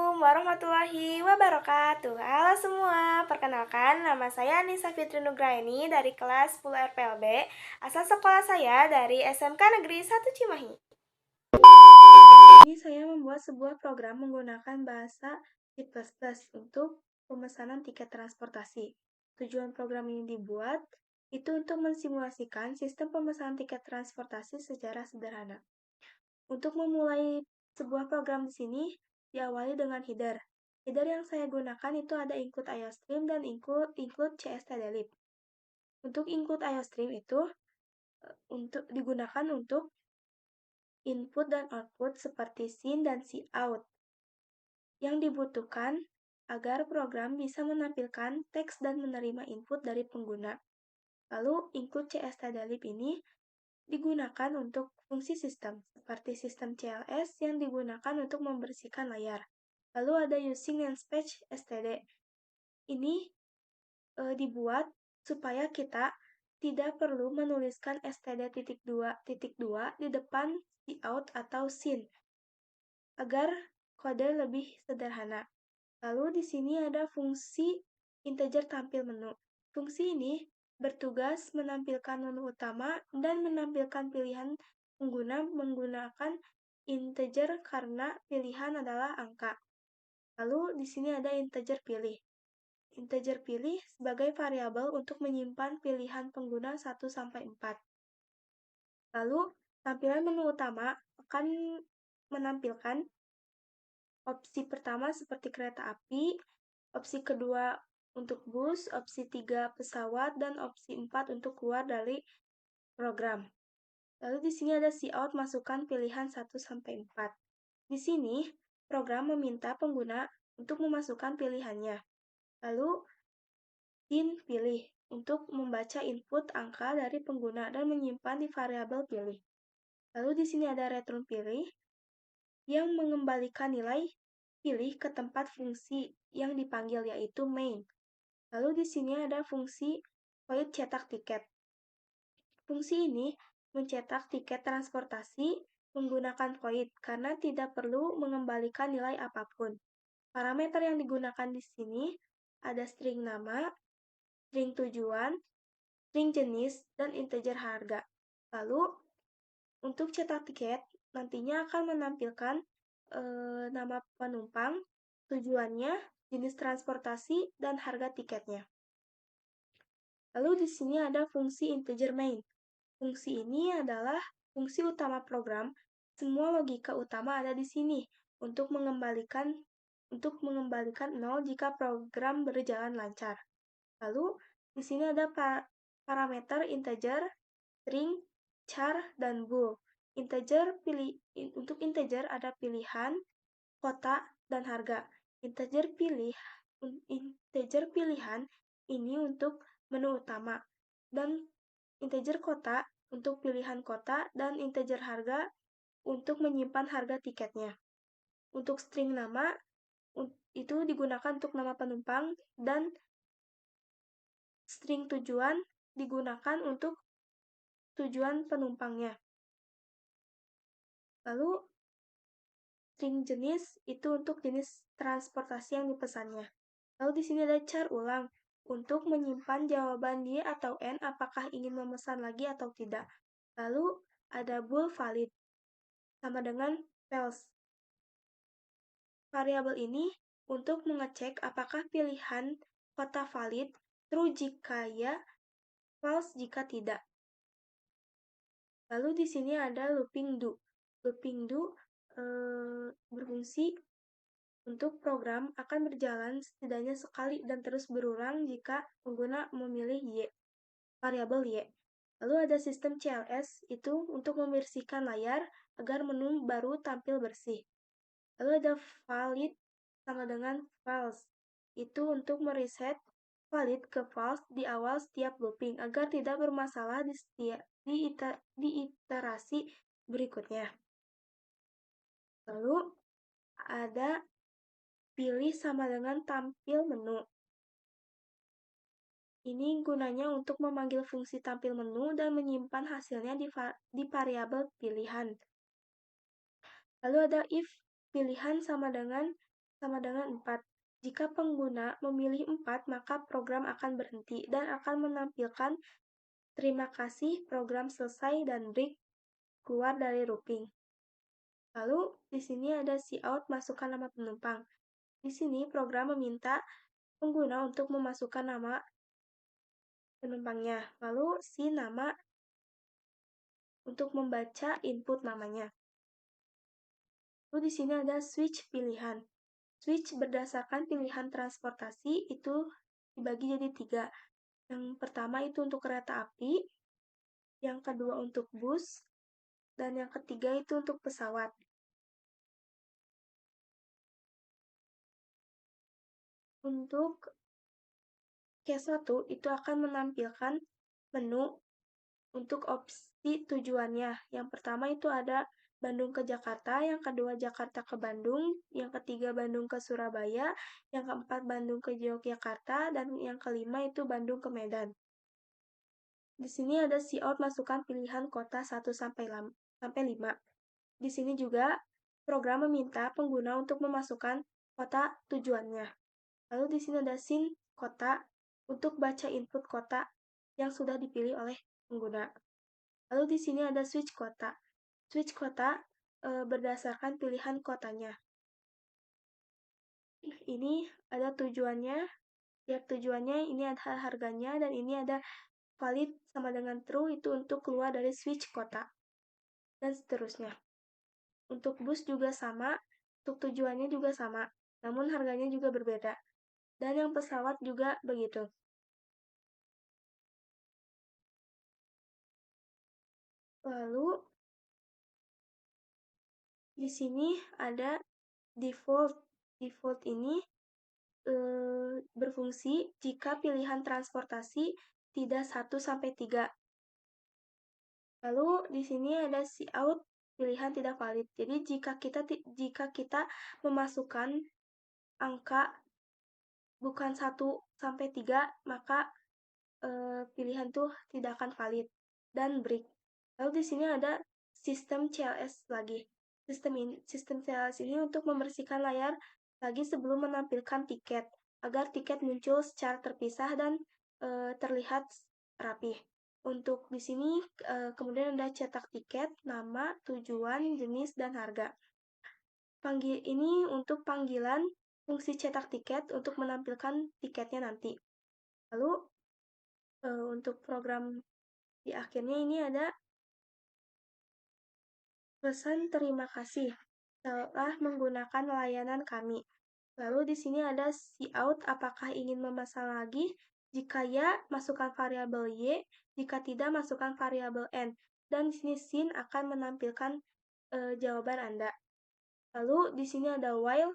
Assalamualaikum warahmatullahi wabarakatuh. Halo semua, perkenalkan nama saya Anissa Fitri Nugraini dari kelas 10 RPLB. Asal sekolah saya dari SMK Negeri 1 Cimahi. Ini saya membuat sebuah program menggunakan bahasa C++ untuk pemesanan tiket transportasi. Tujuan program ini dibuat itu untuk mensimulasikan sistem pemesanan tiket transportasi secara sederhana. Untuk memulai sebuah program di sini, diawali dengan header. Header yang saya gunakan itu ada include IOStream dan include CSTDlib. Untuk include IOStream itu digunakan untuk input dan output seperti sin dan cout yang dibutuhkan agar program bisa menampilkan teks dan menerima input dari pengguna. Lalu include CSTDlib ini digunakan untuk fungsi sistem, seperti sistem CLS yang digunakan untuk membersihkan layar. Lalu ada using namespace std. Ini dibuat supaya kita tidak perlu menuliskan std.2.2 di depan cout atau sin, agar kode lebih sederhana. Lalu di sini ada fungsi integer tampil menu. Fungsi ini bertugas menampilkan menu utama dan menampilkan pilihan pengguna menggunakan integer karena pilihan adalah angka. Lalu di sini ada integer pilih. Integer pilih sebagai variabel untuk menyimpan pilihan pengguna 1 sampai 4. Lalu tampilan menu utama akan menampilkan opsi pertama seperti kereta api, opsi kedua untuk bus, opsi 3 pesawat, dan opsi 4 untuk keluar dari program. Lalu di sini ada cout masukkan pilihan 1 sampai 4. Di sini program meminta pengguna untuk memasukkan pilihannya. Lalu sin pilih untuk membaca input angka dari pengguna dan menyimpan di variabel pilih. Lalu di sini ada return pilih yang mengembalikan nilai pilih ke tempat fungsi yang dipanggil yaitu main. Lalu di sini ada fungsi void cetak tiket. Fungsi ini mencetak tiket transportasi menggunakan void karena tidak perlu mengembalikan nilai apapun. Parameter yang digunakan di sini ada string nama, string tujuan, string jenis, dan integer harga. Lalu, untuk cetak tiket, nantinya akan menampilkan nama penumpang, tujuannya, jenis transportasi, dan harga tiketnya. Lalu di sini ada fungsi integer main. Fungsi ini adalah fungsi utama program. Semua logika utama ada di sini untuk mengembalikan 0 jika program berjalan lancar. Lalu di sini ada parameter integer, string, char, dan bool. Untuk integer ada pilihan, kota, dan harga. Integer pilihan ini untuk menu utama, dan integer kota untuk pilihan kota, dan integer harga untuk menyimpan harga tiketnya. Untuk string nama, itu digunakan untuk nama penumpang, dan string tujuan digunakan untuk tujuan penumpangnya. Lalu, string jenis itu untuk jenis transportasi yang dipesannya. Lalu di sini ada char ulang untuk menyimpan jawaban Y atau N apakah ingin memesan lagi atau tidak. Lalu ada bool valid sama dengan false. Variabel ini untuk mengecek apakah pilihan kota valid, true jika ya, false jika tidak. Lalu di sini ada looping do. Looping do berfungsi untuk program akan berjalan setidaknya sekali dan terus berulang jika pengguna memilih Y, variabel Y. Lalu ada sistem CLS, itu untuk membersihkan layar agar menu baru tampil bersih. Lalu ada valid sama dengan false, itu untuk mereset valid ke false di awal setiap looping agar tidak bermasalah di iterasi berikutnya. Lalu ada pilih sama dengan tampil menu. Ini gunanya untuk memanggil fungsi tampil menu dan menyimpan hasilnya di variabel pilihan. Lalu ada if pilihan sama dengan sama dengan 4. Jika pengguna memilih 4, maka program akan berhenti dan akan menampilkan terima kasih program selesai dan break keluar dari looping. Lalu di sini ada cout masukkan nama penumpang. Di sini program meminta pengguna untuk memasukkan nama penumpangnya. Lalu si nama untuk membaca input namanya. Lalu di sini ada switch pilihan. Switch berdasarkan pilihan transportasi itu dibagi jadi 3. Yang pertama itu untuk kereta api, yang kedua untuk bus, dan yang ketiga itu untuk pesawat. Untuk case 1 itu akan menampilkan menu untuk opsi tujuannya. Yang pertama itu ada Bandung ke Jakarta, yang kedua Jakarta ke Bandung, yang ketiga Bandung ke Surabaya, yang keempat Bandung ke Yogyakarta, dan yang kelima itu Bandung ke Medan. Di sini ada cout masukkan pilihan kota 1 sampai 5. Di sini juga program meminta pengguna untuk memasukkan kota tujuannya. Lalu di sini ada sin kota untuk baca input kota yang sudah dipilih oleh pengguna. Lalu di sini ada switch kota. Switch kota berdasarkan pilihan kotanya. Ini ada tujuannya, tiap tujuannya ini ada harganya, dan ini ada valid sama dengan true itu untuk keluar dari switch kota. Dan seterusnya. Untuk bus juga sama, untuk tujuannya juga sama, namun harganya juga berbeda. Dan yang pesawat juga begitu. Lalu di sini ada default. Default ini berfungsi jika pilihan transportasi tidak 1 sampai 3. Lalu di sini ada cout pilihan tidak valid. Jadi jika kita memasukkan angka bukan 1 sampai 3, maka pilihan tuh tidak akan valid dan break. Lalu di sini ada sistem CLS lagi. Sistem CLS ini untuk membersihkan layar lagi sebelum menampilkan tiket agar tiket muncul secara terpisah dan terlihat rapi. Untuk di sini kemudian ada cetak tiket, nama, tujuan, jenis, dan harga. Ini untuk panggilan fungsi cetak tiket untuk menampilkan tiketnya nanti. Lalu untuk program di akhirnya ini ada pesan terima kasih telah menggunakan layanan kami. Lalu di sini ada cout apakah ingin memesan lagi? Jika ya, masukkan variabel y, jika tidak masukkan variabel n. Dan di sini sin akan menampilkan jawaban Anda. Lalu di sini ada while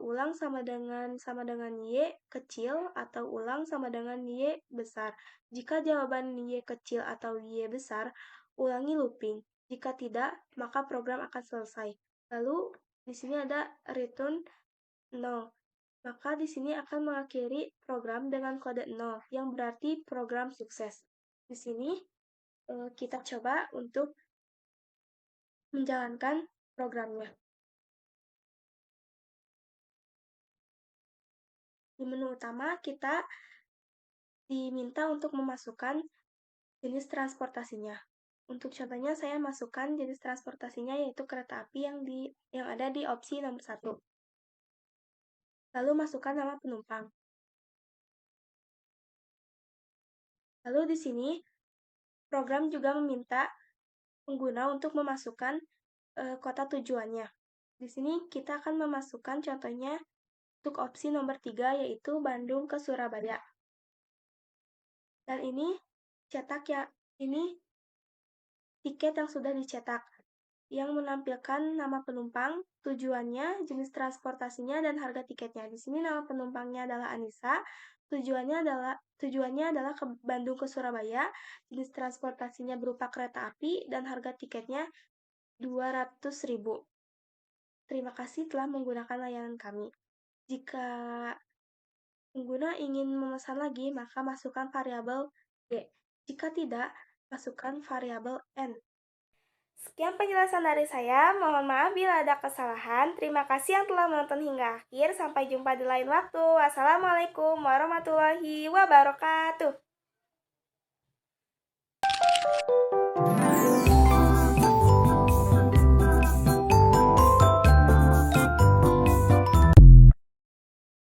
ulang sama dengan y kecil atau ulang sama dengan y besar. Jika jawaban y kecil atau y besar, ulangi looping. Jika tidak, maka program akan selesai. Lalu di sini ada return 0. Maka di sini akan mengakhiri program dengan kode 0 yang berarti program sukses. Di sini kita coba untuk menjalankan programnya. Di menu utama, kita diminta untuk memasukkan jenis transportasinya. Untuk contohnya, saya masukkan jenis transportasinya yaitu kereta api yang ada di opsi nomor 1. Lalu masukkan nama penumpang. Lalu di sini, program juga meminta pengguna untuk memasukkan kota tujuannya. Di sini kita akan memasukkan contohnya untuk opsi nomor 3 yaitu Bandung ke Surabaya. Dan ini cetak ya, ini tiket yang sudah dicetak yang menampilkan nama penumpang, tujuannya, jenis transportasinya, dan harga tiketnya. Di sini nama penumpangnya adalah Anissa, tujuannya adalah ke Bandung ke Surabaya, jenis transportasinya berupa kereta api, dan harga tiketnya 200.000. Terima kasih telah menggunakan layanan kami. Jika pengguna ingin memesan lagi, maka masukkan variabel D. Jika tidak, masukkan variabel N. Sekian penjelasan dari saya. Mohon maaf bila ada kesalahan. Terima kasih yang telah menonton hingga akhir. Sampai jumpa di lain waktu. Wassalamualaikum warahmatullahi wabarakatuh.